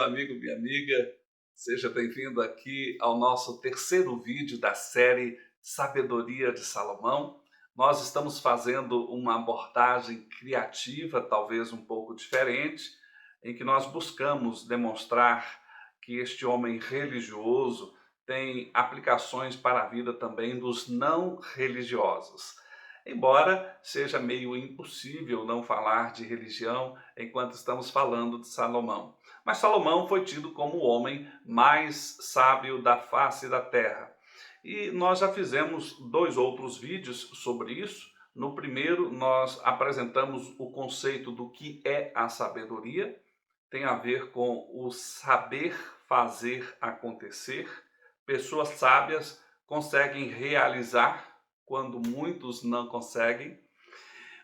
amigo, minha amiga, seja bem-vindo aqui ao nosso terceiro vídeo da série Sabedoria de Salomão. Nós estamos fazendo uma abordagem criativa, talvez um pouco diferente, em que nós buscamos demonstrar que este homem religioso tem aplicações para a vida também dos não religiosos. Embora seja meio impossível não falar de religião enquanto estamos falando de Salomão. Mas Salomão foi tido como o homem mais sábio da face da terra. E nós já fizemos dois outros vídeos sobre isso. No primeiro, nós apresentamos o conceito do que é a sabedoria. Tem a ver com o saber fazer acontecer. Pessoas sábias conseguem realizar quando muitos não conseguem.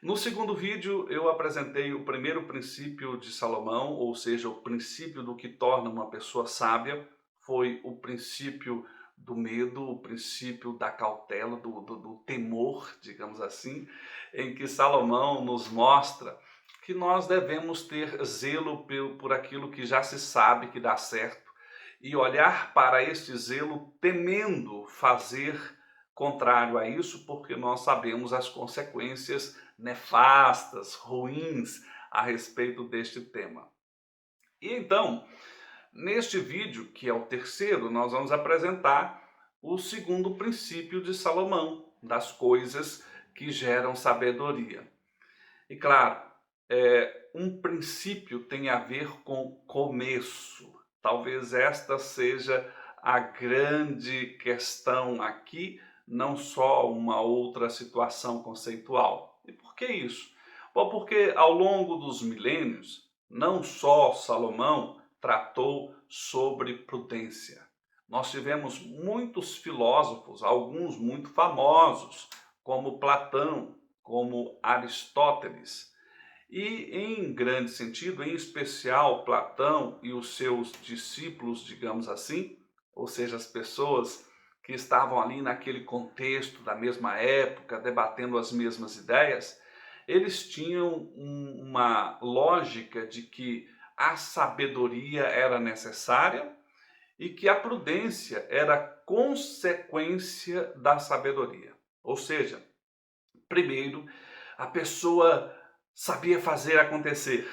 No segundo vídeo, eu apresentei o primeiro princípio de Salomão, ou seja, o princípio do que torna uma pessoa sábia. Foi o princípio do medo, o princípio da cautela, do temor, digamos assim, em que Salomão nos mostra que nós devemos ter zelo por aquilo que já se sabe que dá certo e olhar para este zelo temendo fazer contrário a isso, porque nós sabemos as consequências nefastas, ruins a respeito deste tema. E então, neste vídeo, que é o terceiro, nós vamos apresentar o segundo princípio de Salomão, das coisas que geram sabedoria. E claro, um princípio tem a ver com começo. Talvez esta seja a grande questão aqui, não só uma outra situação conceitual. E por que isso? Bom, porque ao longo dos milênios, não só Salomão tratou sobre prudência. Nós tivemos muitos filósofos, alguns muito famosos, como Platão, como Aristóteles. E em grande sentido, em especial Platão e os seus discípulos, digamos assim, ou seja, as pessoas que estavam ali naquele contexto da mesma época, debatendo as mesmas ideias, eles tinham uma lógica de que a sabedoria era necessária e que a prudência era consequência da sabedoria. Ou seja, primeiro, a pessoa sabia fazer acontecer.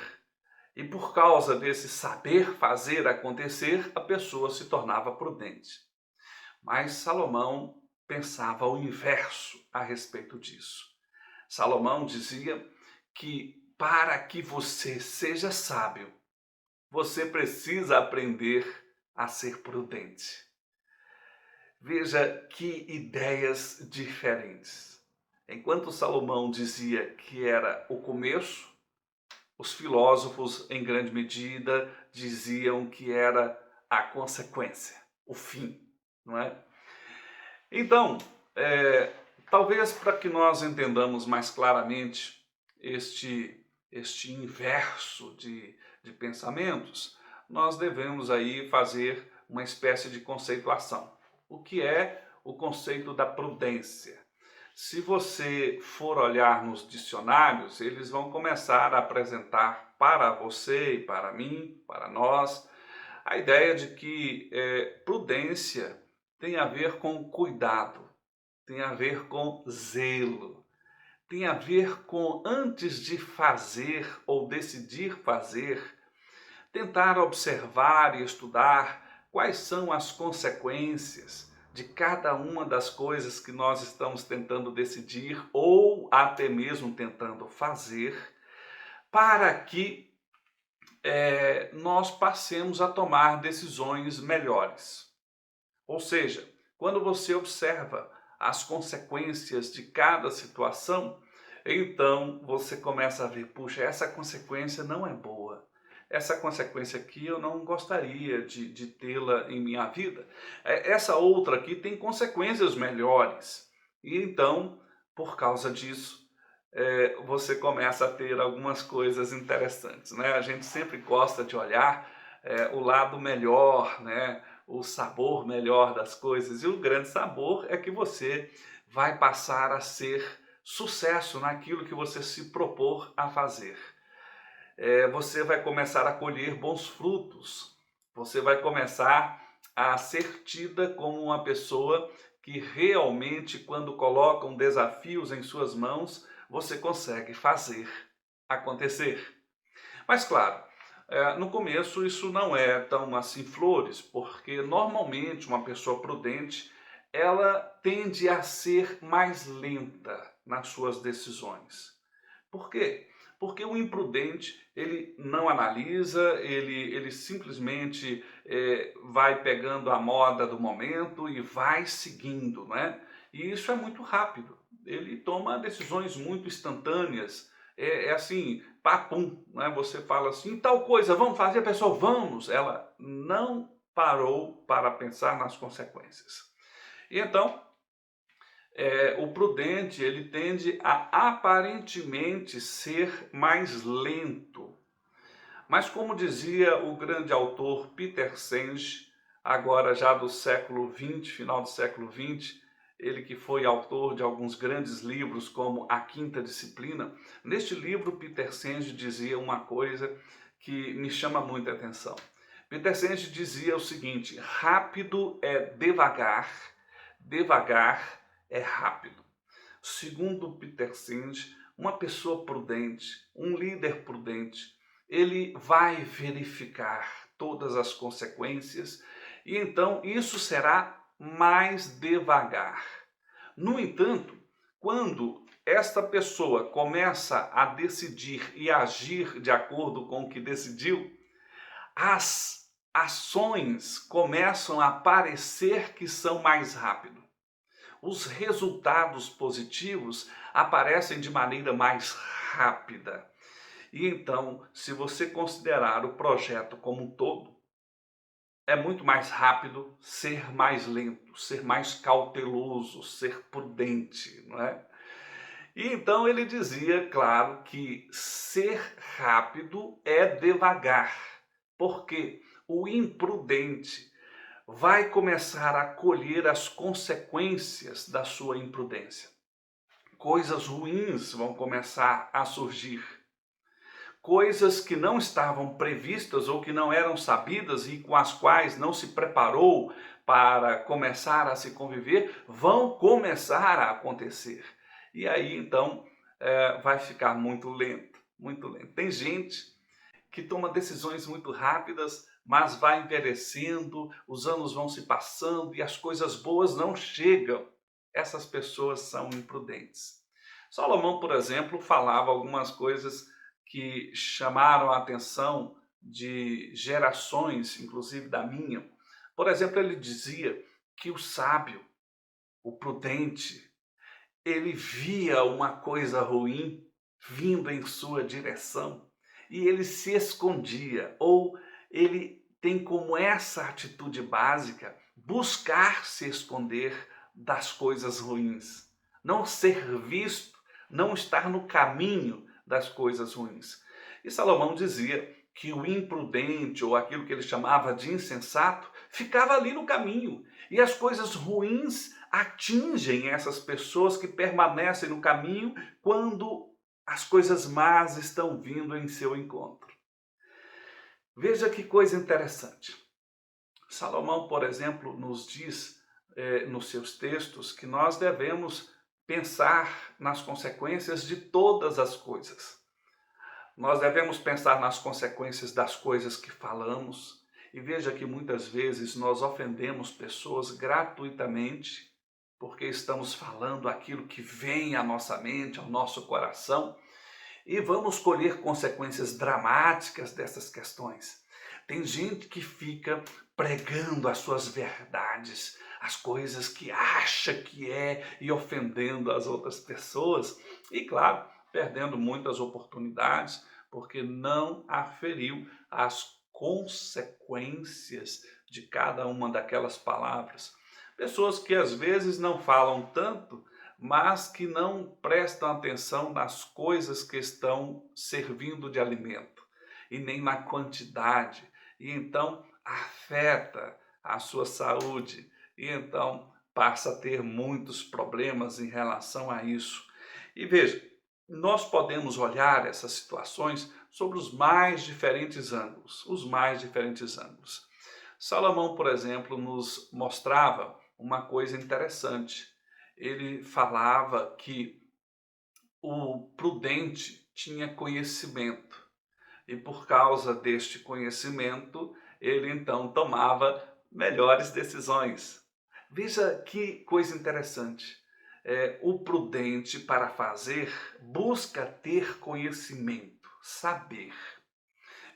E por causa desse saber fazer acontecer, a pessoa se tornava prudente. Mas Salomão pensava o inverso a respeito disso. Salomão dizia que para que você seja sábio, você precisa aprender a ser prudente. Veja que ideias diferentes. Enquanto Salomão dizia que era o começo, os filósofos, em grande medida, diziam que era a consequência, o fim, não é? Então, talvez para que nós entendamos mais claramente este inverso de pensamentos, nós devemos aí fazer uma espécie de conceituação. O que é o conceito da prudência? Se você for olhar nos dicionários, eles vão começar a apresentar para você e para mim, para nós, a ideia de que prudência tem a ver com cuidado, tem a ver com zelo, tem a ver com, antes de fazer ou decidir fazer, tentar observar e estudar quais são as consequências de cada uma das coisas que nós estamos tentando decidir ou até mesmo tentando fazer, para que nós passemos a tomar decisões melhores. Ou seja, quando você observa as consequências de cada situação, então você começa a ver, puxa, essa consequência não é boa. Essa consequência aqui eu não gostaria de tê-la em minha vida. Essa outra aqui tem consequências melhores. E então, por causa disso, você começa a ter algumas coisas interessantes, né? A gente sempre gosta de olhar o lado melhor, né? O sabor melhor das coisas. E o grande sabor é que você vai passar a ser sucesso naquilo que você se propor a fazer. Você vai começar a colher bons frutos. Você vai começar a ser tida como uma pessoa que realmente, quando colocam desafios em suas mãos, você consegue fazer acontecer. Mas claro, no começo isso não é tão assim flores, porque normalmente uma pessoa prudente, ela tende a ser mais lenta nas suas decisões. Por quê? Porque o imprudente, ele não analisa, ele simplesmente vai pegando a moda do momento e vai seguindo, né? E isso é muito rápido. Ele toma decisões muito instantâneas. É assim, papum, né? Você fala assim, tal coisa, vamos fazer, a pessoa, vamos. Ela não parou para pensar nas consequências. E então, o prudente, ele tende a aparentemente ser mais lento. Mas como dizia o grande autor Peter Senge, agora já do século XX, final do século XX, ele que foi autor de alguns grandes livros como A Quinta Disciplina, neste livro Peter Senge dizia uma coisa que me chama muita atenção. Peter Senge dizia o seguinte: rápido é devagar, devagar é rápido. Segundo Peter Senge, uma pessoa prudente, um líder prudente, ele vai verificar todas as consequências e então isso será mais devagar. No entanto, quando esta pessoa começa a decidir e agir de acordo com o que decidiu, as ações começam a parecer que são mais rápido. Os resultados positivos aparecem de maneira mais rápida. E então, se você considerar o projeto como um todo, é muito mais rápido ser mais lento, ser mais cauteloso, ser prudente, não é? E então ele dizia, claro, que ser rápido é devagar, porque o imprudente vai começar a colher as consequências da sua imprudência. Coisas ruins vão começar a surgir. Coisas que não estavam previstas ou que não eram sabidas e com as quais não se preparou para começar a se conviver, vão começar a acontecer. E aí, então, vai ficar muito lento, muito lento. Tem gente que toma decisões muito rápidas, mas vai envelhecendo, os anos vão se passando e as coisas boas não chegam. Essas pessoas são imprudentes. Salomão, por exemplo, falava algumas coisas que chamaram a atenção de gerações, inclusive da minha. Por exemplo, ele dizia que o sábio, o prudente, ele via uma coisa ruim vindo em sua direção e ele se escondia, ou ele tem como essa atitude básica buscar se esconder das coisas ruins, não ser visto, não estar no caminho das coisas ruins. E Salomão dizia que o imprudente, ou aquilo que ele chamava de insensato, ficava ali no caminho, e as coisas ruins atingem essas pessoas que permanecem no caminho quando as coisas más estão vindo em seu encontro. Veja que coisa interessante. Salomão, por exemplo, nos diz nos seus textos que nós devemos pensar nas consequências de todas as coisas. Nós devemos pensar nas consequências das coisas que falamos. E veja que muitas vezes nós ofendemos pessoas gratuitamente porque estamos falando aquilo que vem à nossa mente, ao nosso coração, e vamos colher consequências dramáticas dessas questões. Tem gente que fica pregando as suas verdades, as coisas que acha que é, e ofendendo as outras pessoas, e claro, perdendo muitas oportunidades, porque não aferiu as consequências de cada uma daquelas palavras. Pessoas que às vezes não falam tanto, mas que não prestam atenção nas coisas que estão servindo de alimento, e nem na quantidade, e então afeta a sua saúde, e então passa a ter muitos problemas em relação a isso. E veja, nós podemos olhar essas situações sobre os mais diferentes ângulos, Salomão, por exemplo, nos mostrava uma coisa interessante. Ele falava que o prudente tinha conhecimento e por causa deste conhecimento, ele então tomava melhores decisões. Veja que coisa interessante. O prudente, para fazer, busca ter conhecimento, saber.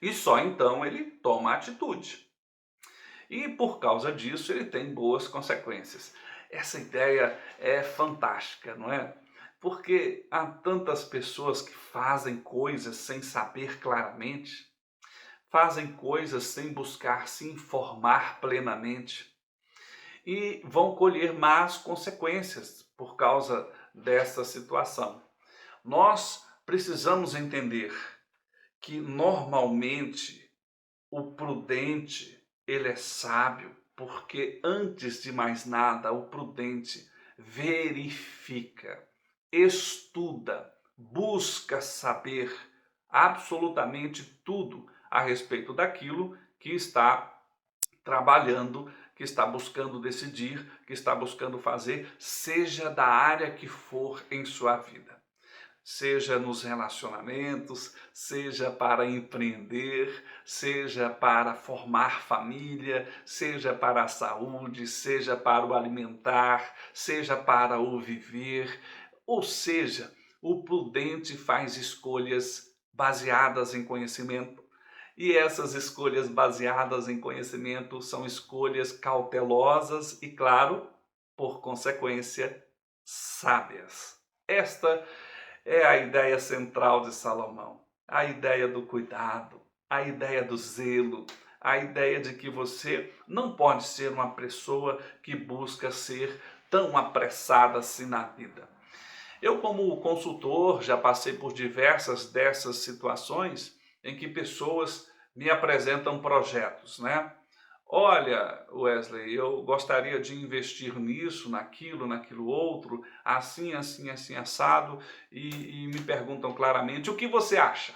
E só então ele toma atitude. E por causa disso ele tem boas consequências. Essa ideia é fantástica, não é? Porque há tantas pessoas que fazem coisas sem saber claramente, fazem coisas sem buscar se informar plenamente e vão colher más consequências por causa dessa situação. Nós precisamos entender que normalmente o prudente, ele é sábio, porque antes de mais nada, o prudente verifica, estuda, busca saber absolutamente tudo a respeito daquilo que está trabalhando, que está buscando decidir, que está buscando fazer, seja da área que for em sua vida. Seja nos relacionamentos, seja para empreender, seja para formar família, seja para a saúde, seja para o alimentar, seja para o viver. Ou seja, o prudente faz escolhas baseadas em conhecimento. E essas escolhas baseadas em conhecimento são escolhas cautelosas e, claro, por consequência, sábias. Esta é a ideia central de Salomão, a ideia do cuidado, a ideia do zelo, a ideia de que você não pode ser uma pessoa que busca ser tão apressada assim na vida. Eu, como consultor, já passei por diversas dessas situações em que pessoas me apresentam projetos, né? Olha, Wesley, eu gostaria de investir nisso, naquilo outro, assim, assim, assim, assado, e me perguntam claramente o que você acha.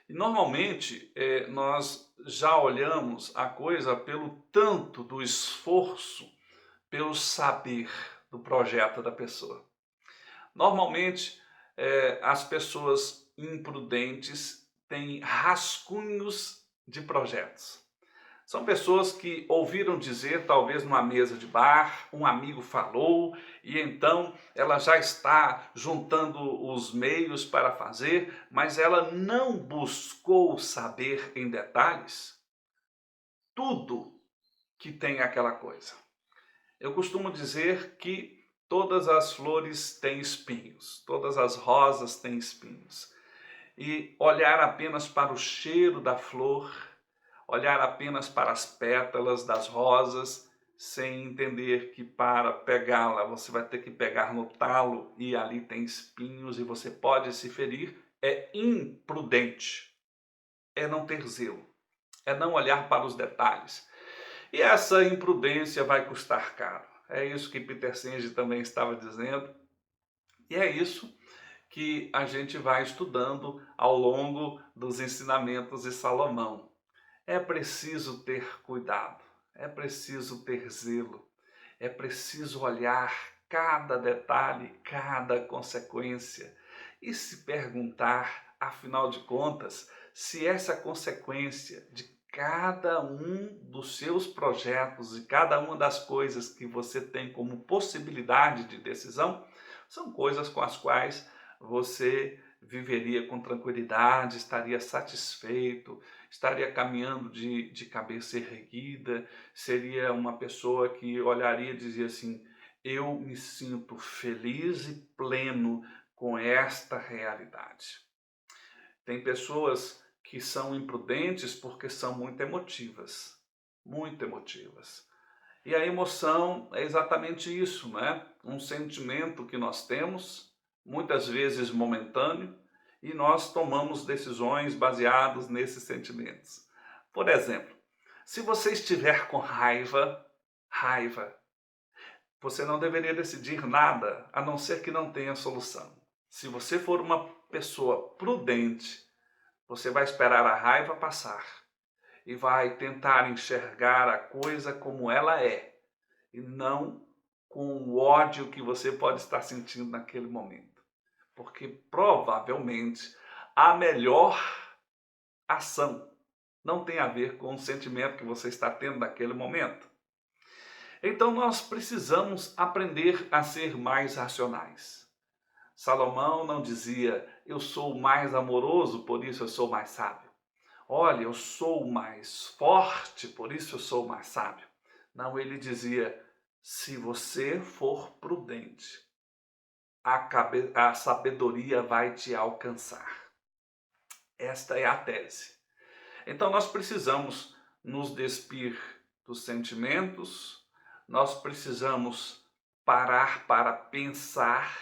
E normalmente nós já olhamos a coisa pelo tanto do esforço, pelo saber do projeto da pessoa. Normalmente as pessoas imprudentes têm rascunhos de projetos. São pessoas que ouviram dizer, talvez numa mesa de bar, um amigo falou, e então ela já está juntando os meios para fazer, mas ela não buscou saber em detalhes tudo que tem aquela coisa. Eu costumo dizer que todas as flores têm espinhos, todas as rosas têm espinhos. E olhar apenas para o cheiro da flor, olhar apenas para as pétalas das rosas, sem entender que para pegá-la você vai ter que pegar no talo e ali tem espinhos e você pode se ferir, é imprudente, é não ter zelo, é não olhar para os detalhes. E essa imprudência vai custar caro. É isso que Peter Senge também estava dizendo. E é isso que a gente vai estudando ao longo dos ensinamentos de Salomão. É preciso ter cuidado, é preciso ter zelo, é preciso olhar cada detalhe, cada consequência e se perguntar, afinal de contas, se essa consequência de cada um dos seus projetos e cada uma das coisas que você tem como possibilidade de decisão são coisas com as quais você viveria com tranquilidade, estaria satisfeito, estaria caminhando de cabeça erguida, seria uma pessoa que olharia e dizia assim: eu me sinto feliz e pleno com esta realidade. Tem pessoas que são imprudentes porque são muito emotivas, muito emotivas. E a emoção é exatamente isso, não é? Um sentimento que nós temos, muitas vezes momentâneo, e nós tomamos decisões baseadas nesses sentimentos. Por exemplo, se você estiver com raiva, você não deveria decidir nada a não ser que não tenha solução. Se você for uma pessoa prudente, você vai esperar a raiva passar e vai tentar enxergar a coisa como ela é, e não com o ódio que você pode estar sentindo naquele momento. Porque provavelmente a melhor ação não tem a ver com o sentimento que você está tendo naquele momento. Então nós precisamos aprender a ser mais racionais. Salomão não dizia, eu sou mais amoroso, por isso eu sou mais sábio. Olha, eu sou mais forte, por isso eu sou mais sábio. Não, ele dizia, se você for prudente, a sabedoria vai te alcançar. Esta é a tese. Então nós precisamos nos despir dos sentimentos, nós precisamos parar para pensar,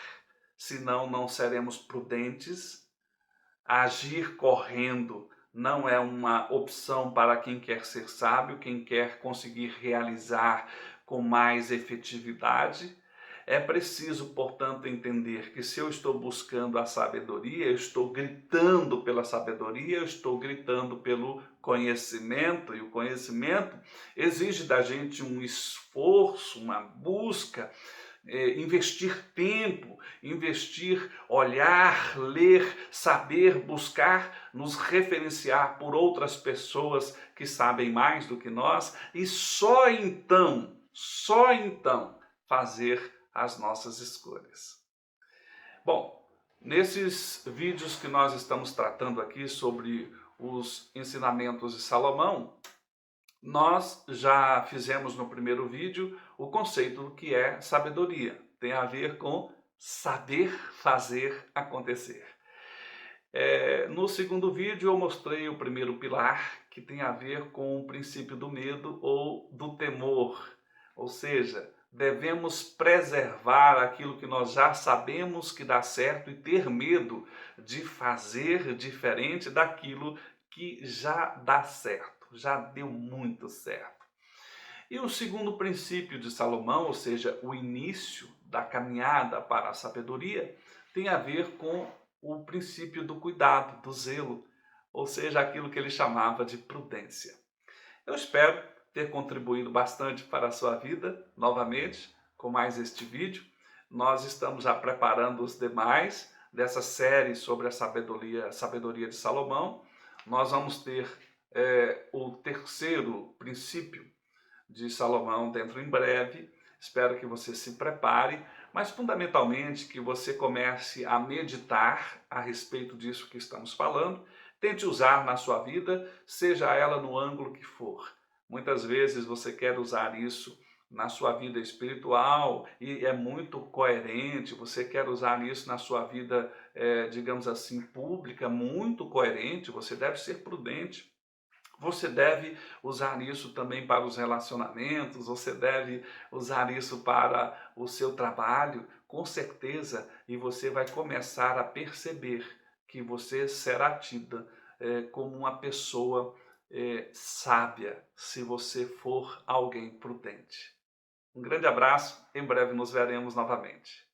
senão não seremos prudentes. Agir correndo não é uma opção para quem quer ser sábio, quem quer conseguir realizar com mais efetividade. É preciso, portanto, entender que se eu estou buscando a sabedoria, eu estou gritando pela sabedoria, eu estou gritando pelo conhecimento, e o conhecimento exige da gente um esforço, uma busca, investir tempo, investir, olhar, ler, saber, buscar, nos referenciar por outras pessoas que sabem mais do que nós e só então fazer as nossas escolhas. Bom, nesses vídeos que nós estamos tratando aqui sobre os ensinamentos de Salomão, nós já fizemos no primeiro vídeo o conceito do que é sabedoria. Tem a ver com saber fazer acontecer. No segundo vídeo eu mostrei o primeiro pilar, que tem a ver com o princípio do medo ou do temor. Ou seja, devemos preservar aquilo que nós já sabemos que dá certo e ter medo de fazer diferente daquilo que já dá certo, já deu muito certo. E o segundo princípio de Salomão, ou seja, o início da caminhada para a sabedoria, tem a ver com o princípio do cuidado, do zelo, ou seja, aquilo que ele chamava de prudência. Eu espero ter contribuído bastante para a sua vida, novamente, com mais este vídeo. Nós estamos já preparando os demais dessa série sobre a sabedoria de Salomão. Nós vamos ter o terceiro princípio de Salomão dentro em breve. Espero que você se prepare, mas fundamentalmente que você comece a meditar a respeito disso que estamos falando. Tente usar na sua vida, seja ela no ângulo que for. Muitas vezes você quer usar isso na sua vida espiritual e é muito coerente, você quer usar isso na sua vida, digamos assim, pública, muito coerente, você deve ser prudente. Você deve usar isso também para os relacionamentos, você deve usar isso para o seu trabalho, com certeza, e você vai começar a perceber que você será tida como uma pessoa sábia, se você for alguém prudente. Um grande abraço, em breve nos veremos novamente.